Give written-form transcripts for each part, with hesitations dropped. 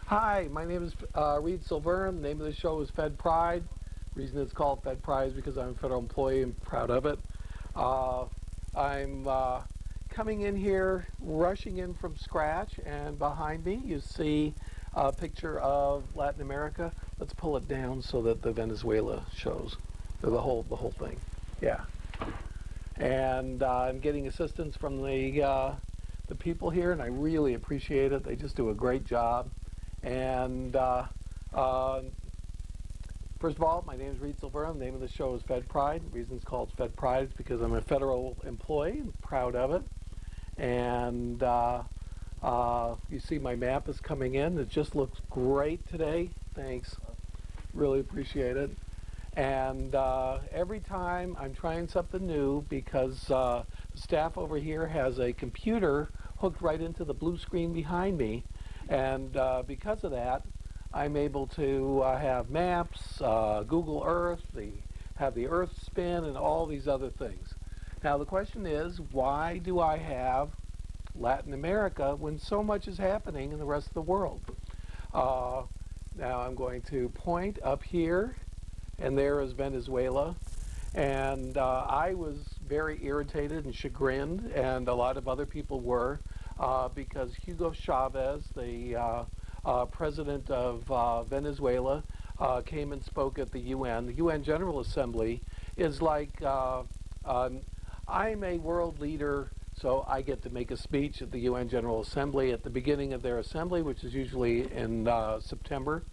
Hi, my name is Reed Silverne. The name of the show is Fed Pride. The reason it's called Fed Pride is because I'm a federal employee and proud of it. I'm coming in here, rushing in from scratch, and behind me you see a picture of Latin America. Let's pull it down so that the Venezuela shows, the whole thing. Yeah. And I'm getting assistance from the people here, and I really appreciate it. They just do a great job. And first of all, my name is Reed Silverne. The name of the show is Fed Pride. The reason it's called Fed Pride is because I'm a federal employee and proud of it. And you see my map is coming in. It just looks great today. Thanks. Really appreciate it. And every time I'm trying something new, because the staff over here has a computer hooked right into the blue screen behind me. And because of that, I'm able to have maps, Google Earth, have the Earth spin, and all these other things. Now the question is, why do I have Latin America when so much is happening in the rest of the world? Now I'm going to point up here, and there is Venezuela. And I was very irritated and chagrined, and a lot of other people were, because Hugo Chavez, the president of Venezuela, came and spoke at the UN. The UN General Assembly is like, I'm a world leader, so I get to make a speech at the UN General Assembly at the beginning of their assembly, which is usually in September.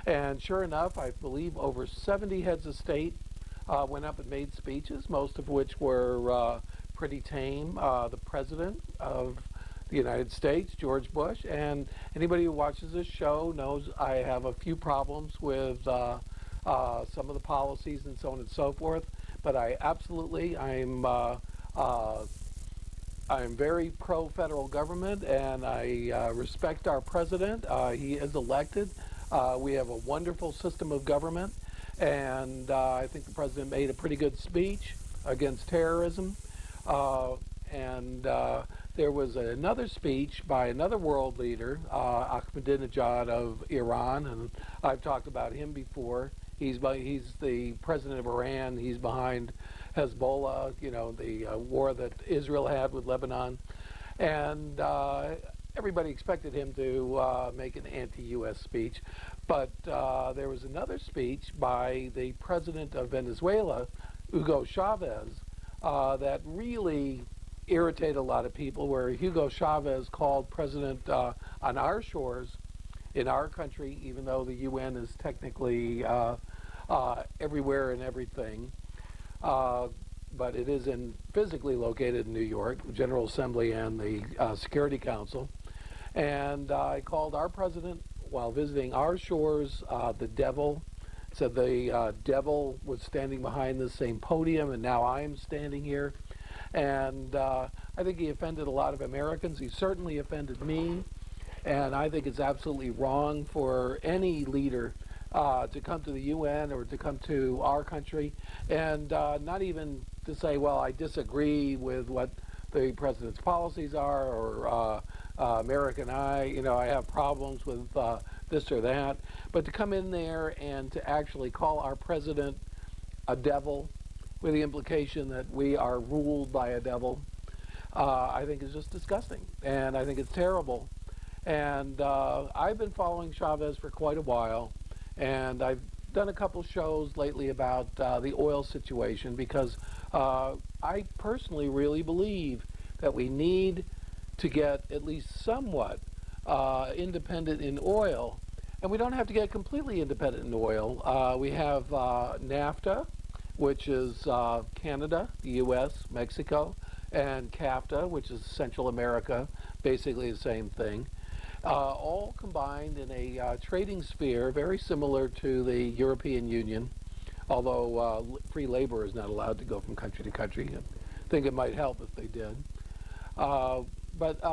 And sure enough, I believe over 70 heads of state went up and made speeches, most of which were pretty tame. The president of the United States, George Bush, and anybody who watches this show knows I have a few problems with some of the policies and so on and so forth, but I'm very pro-federal government, and I respect our president. He is elected. We have a wonderful system of government, and I think the president made a pretty good speech against terrorism. There was another speech by another world leader, Ahmadinejad of Iran, and I've talked about him before. He's the president of Iran. He's behind Hezbollah, you know, the war that Israel had with Lebanon. And everybody expected him to make an anti-U.S. speech. But there was another speech by the president of Venezuela, Hugo Chavez, that really irritated a lot of people, where Hugo Chavez called President on our shores, in our country, even though the UN is technically everywhere and everything, but it is physically located in New York, the General Assembly and the Security Council. And I called our president while visiting our shores the devil. Said the devil was standing behind the same podium, and now I'm standing here. And I think he offended a lot of Americans. He certainly offended me. And I think it's absolutely wrong for any leader to come to the UN or to come to our country and not even to say, well, I disagree with what the president's policies are, or I have problems with this or that. But to come in there and to actually call our president a devil, with the implication that we are ruled by a devil, I think is just disgusting. And I think it's terrible. And I've been following Chavez for quite a while, and I've done a couple shows lately about the oil situation, because I personally really believe that we need to get at least somewhat independent in oil. And we don't have to get completely independent in oil. We have NAFTA, which is Canada, the U.S., Mexico, and CAFTA, which is Central America, basically the same thing, all combined in a trading sphere very similar to the European Union, although free labor is not allowed to go from country to country. I think it might help if they did. But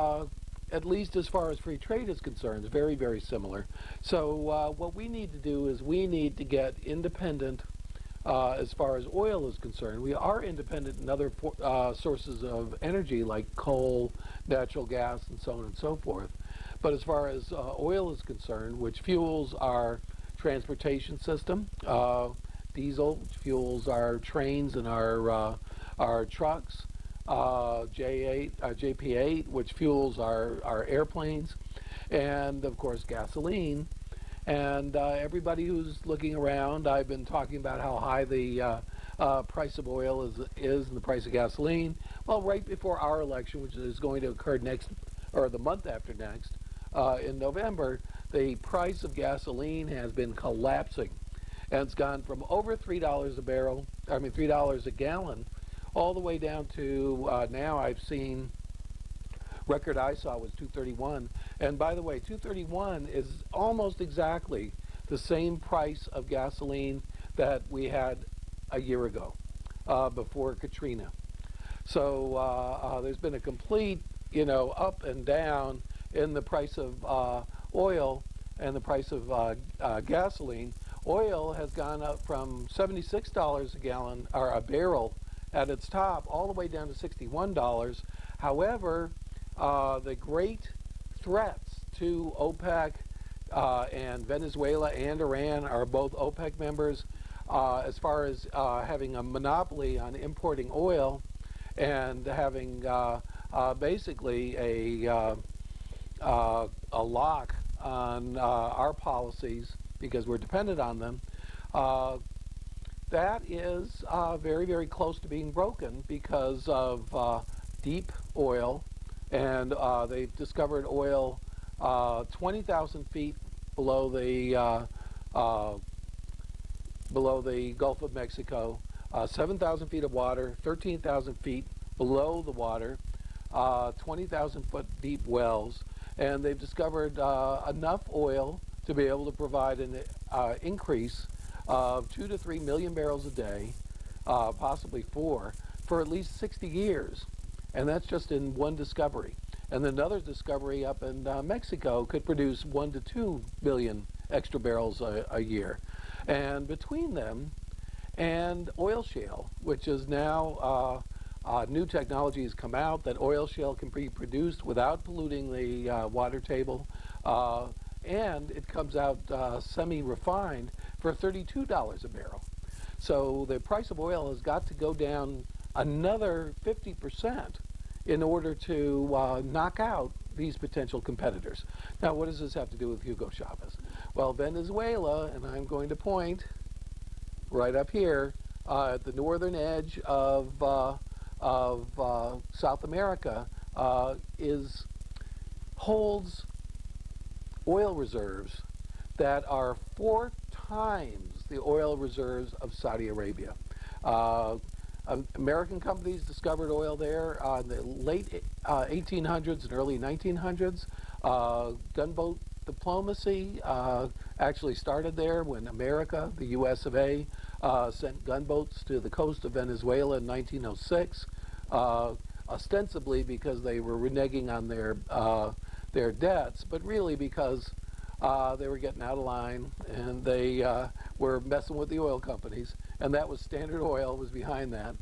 at least as far as free trade is concerned, it's very, very similar. So what we need to do is we need to get independent as far as oil is concerned. We are independent in other sources of energy like coal, natural gas, and so on and so forth. But as far as oil is concerned, which fuels our transportation system, diesel, which fuels our trains and our trucks, JP8, which fuels our airplanes, and of course gasoline. And everybody who's looking around, I've been talking about how high the price of oil is and the price of gasoline. Well, right before our election, which is going to occur next, or the month after next, in November, the price of gasoline has been collapsing. And it's gone from over $3 a barrel, $3 a gallon, all the way down to now I've seen, record I saw was 231. And by the way, 231 is almost exactly the same price of gasoline that we had a year ago, before Katrina. So there's been a complete, up and down in the price of oil and the price of gasoline. Oil has gone up from $76 a gallon, or a barrel at its top, all the way down to $61. However, the great threats to OPEC and Venezuela and Iran are both OPEC members, as far as having a monopoly on importing oil and having basically a lock on our policies because we're dependent on them. That is very, very close to being broken because of deep oil, and they've discovered oil 20,000 feet below the Gulf of Mexico, 7,000 feet of water, 13,000 feet below the water, 20,000 foot deep wells, and they've discovered enough oil to be able to provide an increase of 2 to 3 million barrels a day, possibly 4, for at least 60 years. And that's just in one discovery. And another discovery up in Mexico could produce 1 to 2 billion extra barrels a year. And between them and oil shale, which is now new technology has come out that oil shale can be produced without polluting the water table, and it comes out semi-refined for $32 a barrel. So the price of oil has got to go down another 50% in order to knock out these potential competitors. Now, what does this have to do with Hugo Chavez? Well, Venezuela, and I'm going to point right up here at the northern edge of South America, holds oil reserves that are 4 times the oil reserves of Saudi Arabia. American companies discovered oil there in the late 1800s and early 1900s. Gunboat diplomacy actually started there when America, the US of A, sent gunboats to the coast of Venezuela in 1906, ostensibly because they were reneging on their debts, but really because they were getting out of line and they were messing with the oil companies, and that was Standard Oil was behind that.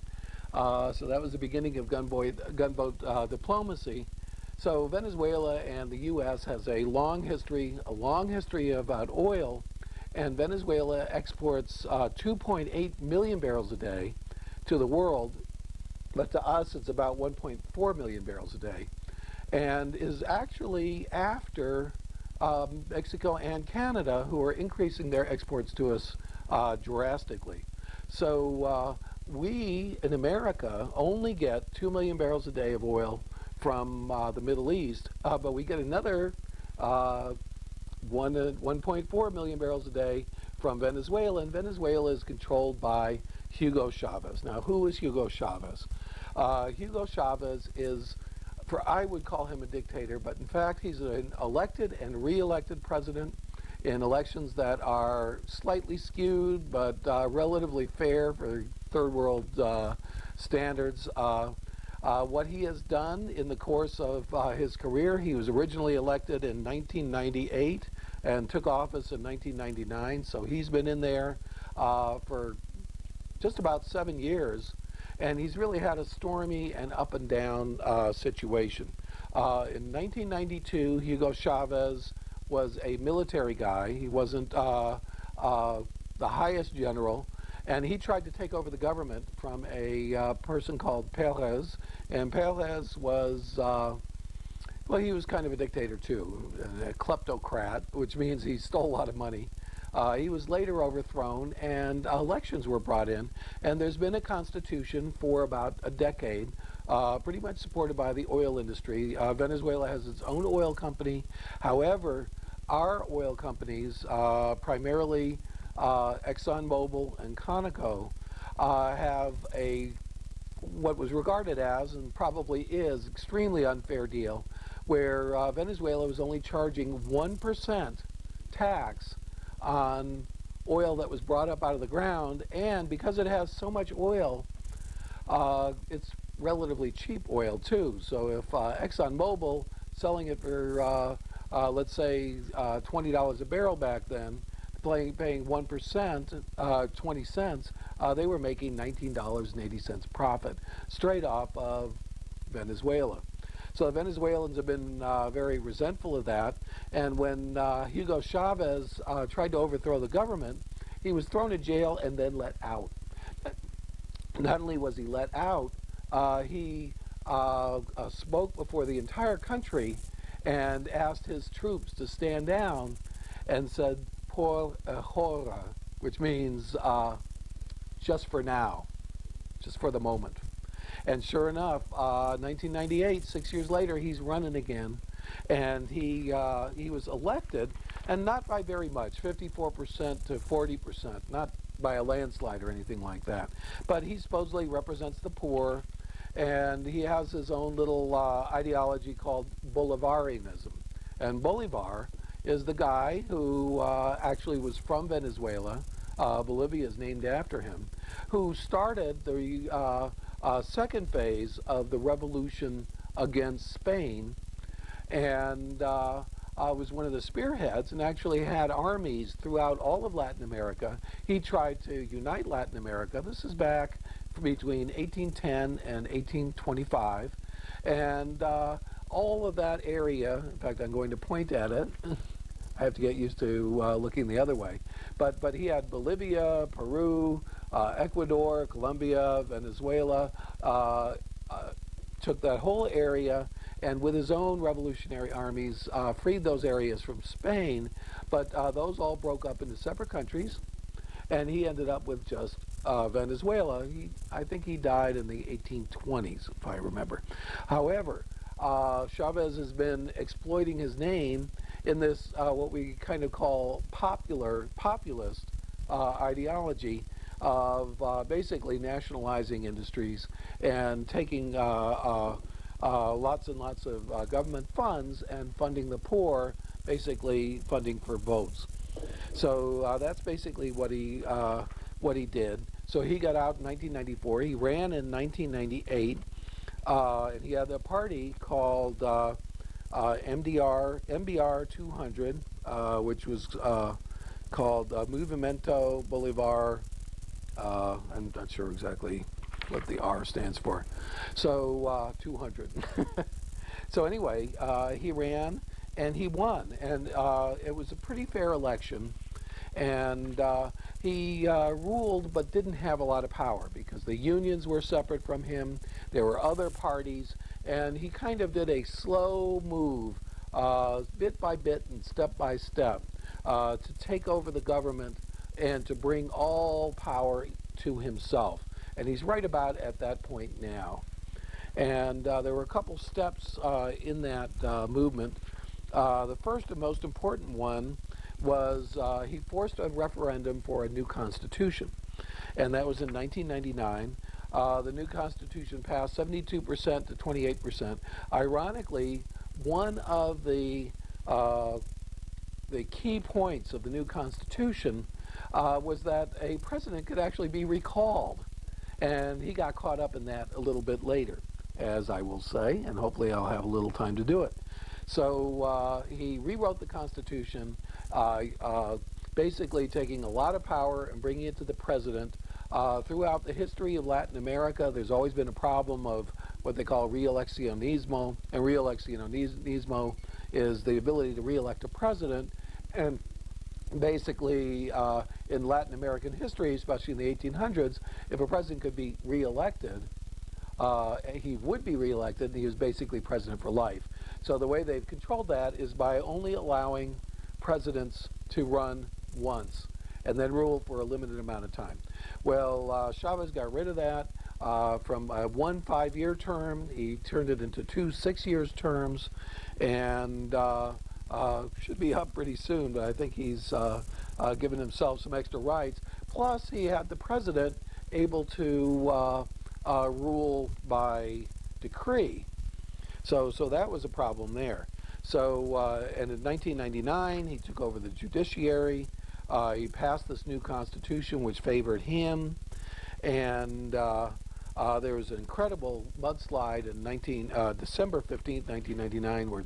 So that was the beginning of gunboat diplomacy. So Venezuela and the U.S. has a long history about oil, and Venezuela exports 2.8 million barrels a day to the world, but to us it's about 1.4 million barrels a day, and is actually after Mexico and Canada, who are increasing their exports to us drastically. So we in America only get 2 million barrels a day of oil from the Middle East, but we get another 1.4 million barrels a day from Venezuela, and Venezuela is controlled by Hugo Chavez. Now, who is Hugo Chavez? Hugo Chavez is, I would call him a dictator, but in fact he's an elected and re-elected president in elections that are slightly skewed, but relatively fair for third world standards. What he has done in the course of his career, he was originally elected in 1998 and took office in 1999, so he's been in there for just about 7 years, and he's really had a stormy and up and down situation. In 1992, Hugo Chavez was a military guy. He wasn't the highest general, and he tried to take over the government from a person called Perez. And Perez was, well, he was kind of a dictator too, a kleptocrat, which means he stole a lot of money. He was later overthrown, and elections were brought in, and there's been a constitution for about a decade, pretty much supported by the oil industry. Venezuela has its own oil company. However, our oil companies, primarily ExxonMobil and Conoco, have what was regarded as, and probably is, extremely unfair deal, where Venezuela was only charging 1% tax on oil that was brought up out of the ground, and because it has so much oil, it's relatively cheap oil too. So if ExxonMobil selling it for let's say $20 a barrel back then, paying 1%, 20 cents, they were making $19.80 profit straight off of Venezuela. So the Venezuelans have been very resentful of that, and when Hugo Chavez tried to overthrow the government, he was thrown in jail and then let out. Not only was he let out, he spoke before the entire country and asked his troops to stand down and said, por ahora, which means just for now, just for the moment. And sure enough, 1998, 6 years later, he's running again, and he was elected, and not by very much, 54% to 40%, not by a landslide or anything like that. But he supposedly represents the poor, and he has his own little ideology called Bolivarianism. And Bolivar is the guy who actually was from Venezuela. Bolivia is named after him, who started the second phase of the revolution against Spain, and was one of the spearheads, and actually had armies throughout all of Latin America. He tried to unite Latin America. This is back between 1810 and 1825, and all of that area, in fact, I'm going to point at it. I have to get used to looking the other way. But he had Bolivia, Peru, Ecuador, Colombia, Venezuela, took that whole area, and with his own revolutionary armies, freed those areas from Spain. But those all broke up into separate countries, and he ended up with just Venezuela. I think he died in the 1820s, if I remember. However, Chavez has been exploiting his name in this what we kind of call populist ideology of basically nationalizing industries and taking lots and lots of government funds and funding the poor, basically funding for votes. So that's basically what he did. So he got out in 1994. He ran in 1998, and he had a party called MBR 200, which was called Movimiento Bolivar. I'm not sure exactly what the R stands for. So 200. So anyway, he ran and he won, and it was a pretty fair election. And he ruled but didn't have a lot of power because the unions were separate from him. There were other parties, and he kind of did a slow move, bit by bit and step by step, to take over the government and to bring all power to himself. And he's right about at that point now. And there were a couple steps in that movement. The first and most important one was he forced a referendum for a new constitution, and that was in 1999. The new constitution passed 72% to 28%. Ironically, one of the key points of the new constitution was that a president could actually be recalled, and he got caught up in that a little bit later, as I will say, and hopefully I'll have a little time to do it. So he rewrote the Constitution, basically taking a lot of power and bringing it to the president. Throughout the history of Latin America, there's always been a problem of what they call reeleccionismo, and reeleccionismo is the ability to reelect a president. And basically, in Latin American history, especially in the 1800s, if a president could be reelected, he would be reelected, and he was basically president for life. So the way they've controlled that is by only allowing presidents to run once and then rule for a limited amount of time. Well, Chavez got rid of that. From one 5-year term, he turned it into 2 6-year terms, and should be up pretty soon, but I think he's given himself some extra rights. Plus, he had the president able to rule by decree. So that was a problem there. So, and in 1999, he took over the judiciary. He passed this new constitution which favored him, and there was an incredible mudslide in December 15th, 1999, where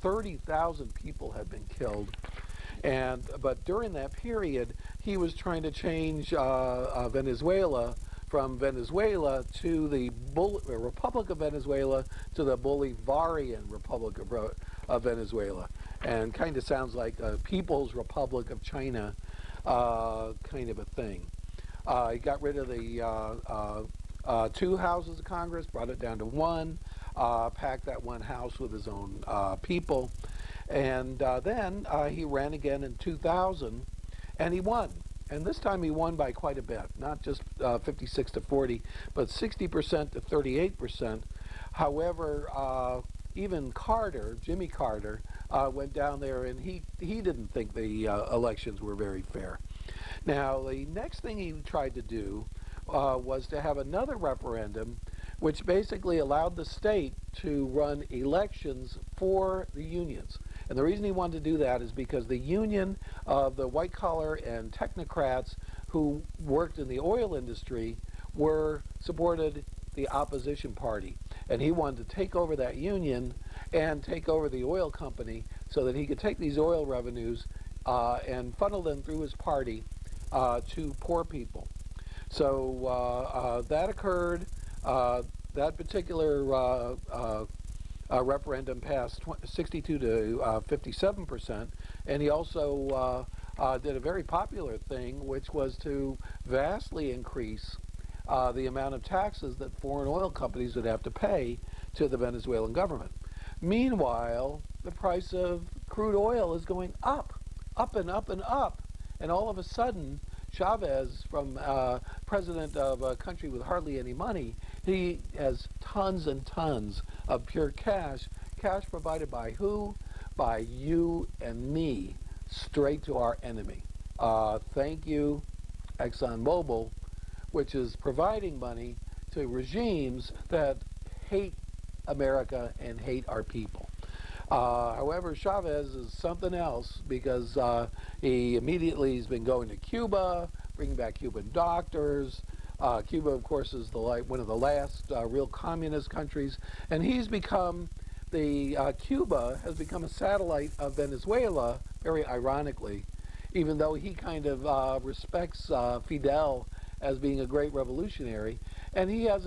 30,000 people had been killed. But during that period, he was trying to change Venezuela from Venezuela to the Republic of Venezuela to the Bolivarian Republic of Venezuela. And kind of sounds like a People's Republic of China kind of a thing. He got rid of the 2 houses of Congress, brought it down to 1, packed that 1 house with his own people. And then he ran again in 2000, and he won. And this time he won by quite a bit, not just 56 to 40, but 60% to 38%. However, even Jimmy Carter, went down there, and he didn't think the elections were very fair. Now, the next thing he tried to do was to have another referendum, which basically allowed the state to run elections for the unions. And the reason he wanted to do that is because the union of the white-collar and technocrats who worked in the oil industry supported the opposition party. And he wanted to take over that union and take over the oil company so that he could take these oil revenues and funnel them through his party to poor people. So that occurred. That particular referendum passed 62 to 57%, and he also did a very popular thing, which was to vastly increase the amount of taxes that foreign oil companies would have to pay to the Venezuelan government. Meanwhile, the price of crude oil is going up and up and up, and all of a sudden, Chavez, from president of a country with hardly any money, he has tons and tons of pure cash provided by who? By you and me, straight to our enemy. Thank you, ExxonMobil, which is providing money to regimes that hate America and hate our people. However, Chavez is something else, because he's been going to Cuba, bringing back Cuban doctors. Cuba, of course, is one of the last real communist countries, and Cuba has become a satellite of Venezuela, very ironically, even though he kind of respects Fidel as being a great revolutionary. And he has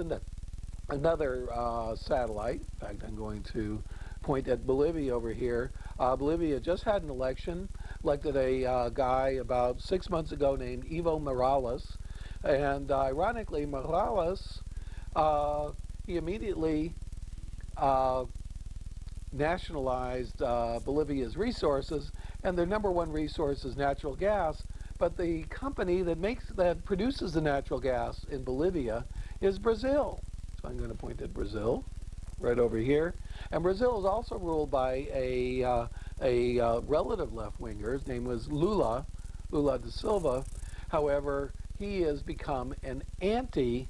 another satellite. In fact, I'm going to point at Bolivia over here. Bolivia just had an election, elected a guy about 6 months ago named Evo Morales. And ironically, Morales, he immediately nationalized Bolivia's resources, and their number 1 resource is natural gas. But the company that produces the natural gas in Bolivia is Brazil. So I'm going to point at Brazil, right over here. And Brazil is also ruled by a relative left-winger. His name was Lula da Silva. However, he has become an anti-Chavez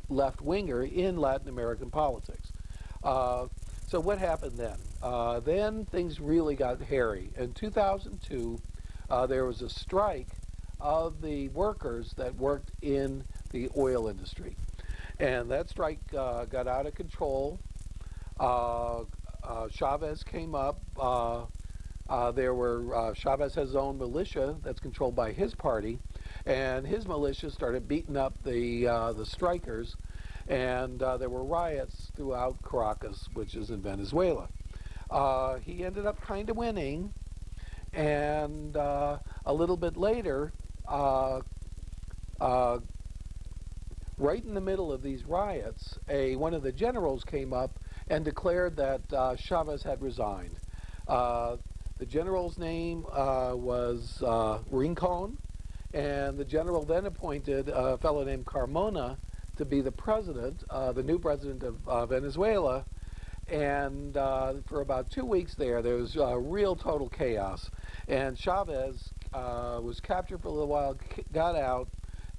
left-winger in Latin American politics. So what happened then? Then things really got hairy. In 2002, there was a strike of the workers that worked in the oil industry. And that strike got out of control. Chavez came up. Chavez has his own militia that's controlled by his party. and his militia started beating up the strikers, and there were riots throughout Caracas, which is in Venezuela. He ended up kind of winning, and a little bit later, right in the middle of these riots, one of the generals came up and declared that Chavez had resigned. The general's name was Rincon, and the general then appointed a fellow named Carmona to be the president, the new president of Venezuela. And for about 2 weeks there was real total chaos. And Chavez was captured for a little while, got out,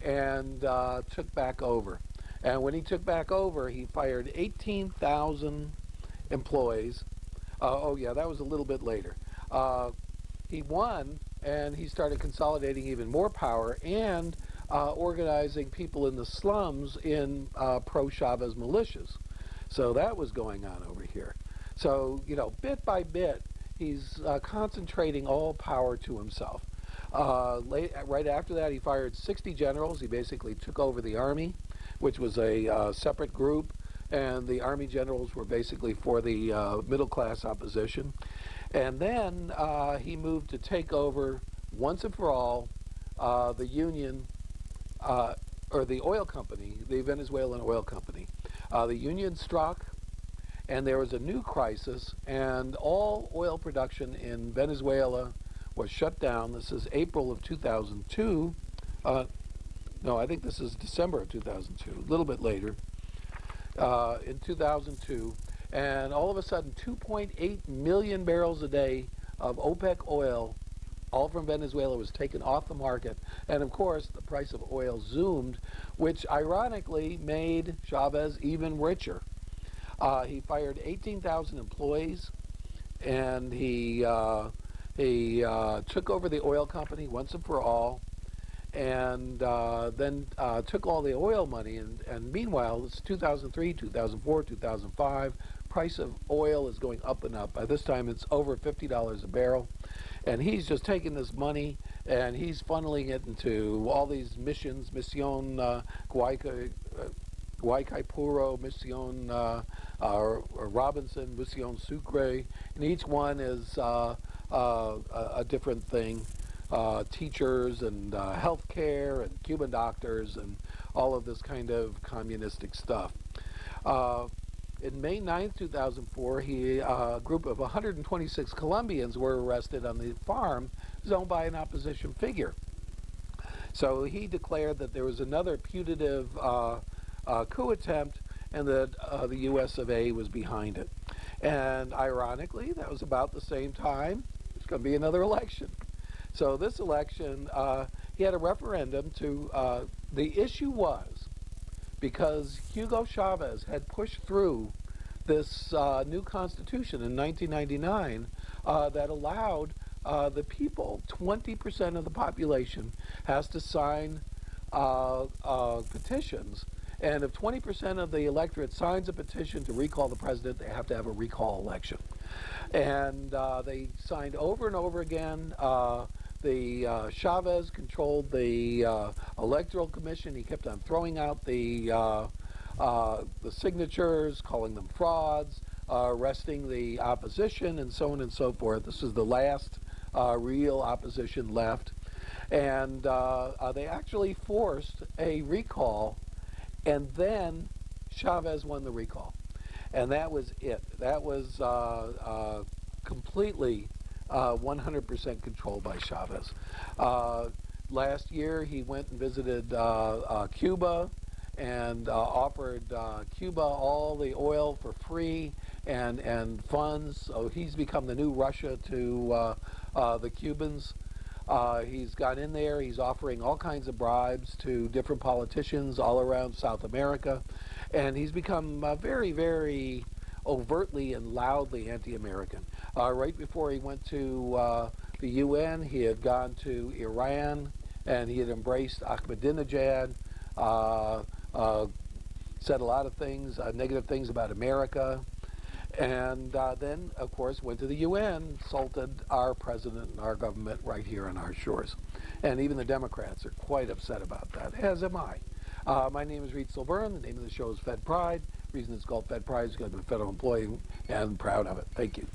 and took back over. And when he took back over, he fired 18,000 employees. Oh yeah, that was a little bit later. He won, and he started consolidating even more power and organizing people in the slums in pro-Chavez militias. So that was going on over here. So, you know, bit by bit, he's concentrating all power to himself. Right after that, he fired 60 generals. He basically took over the army, which was a separate group, and the army generals were basically for the middle-class opposition. And then he moved to take over, once and for all, the union, or the oil company, the Venezuelan oil company. The union struck, and there was a new crisis, and all oil production in Venezuela was shut down. This is April of 2002. No, I think this is December of 2002, a little bit later, in 2002. And all of a sudden, 2.8 million barrels a day of OPEC oil, all from Venezuela, was taken off the market. And of course, the price of oil zoomed, which ironically made Chavez even richer. He fired 18,000 employees, and he took over the oil company once and for all, and then took all the oil money. And meanwhile, it's 2003, 2004, 2005. Price of oil is going up and up. By this time, it's over $50 a barrel. And he's just taking this money and he's funneling it into all these missions, Mission Guaycaipuro, Mission Robinson, Mission Sucre, and each one is a different thing. Teachers and healthcare and Cuban doctors and all of this kind of communistic stuff. In May 9th, 2004, a group of 126 Colombians were arrested on the farm owned by an opposition figure. So he declared that there was another putative coup attempt and that the US of A was behind it. And ironically, that was about the same time there's going to be another election. So this election, he had a referendum to, the issue was, because Hugo Chavez had pushed through this new constitution in 1999 that allowed the people, 20% of the population, has to sign petitions. And if 20% of the electorate signs a petition to recall the president, they have to have a recall election. And they signed over and over again. Chavez controlled the Electoral Commission. He kept on throwing out the signatures, calling them frauds, arresting the opposition, and so on and so forth. This is the last real opposition left. And they actually forced a recall, and then Chavez won the recall. And that was it. That was completely 100% controlled by Chavez. Last year, he went and visited Cuba and offered Cuba all the oil for free and funds. So he's become the new Russia to the Cubans. He's got in there. He's offering all kinds of bribes to different politicians all around South America. And he's become very, very overtly and loudly anti-American. Right before he went to the UN, he had gone to Iran, and he had embraced Ahmadinejad, said a lot of things, negative things about America. And then, of course, went to the UN, insulted our president and our government right here on our shores. And even the Democrats are quite upset about that, as am I. My name is Reed Silverman. The name of the show is Fed Pride. The reason it's called Fed Pride is because I'm a federal employee and proud of it. Thank you.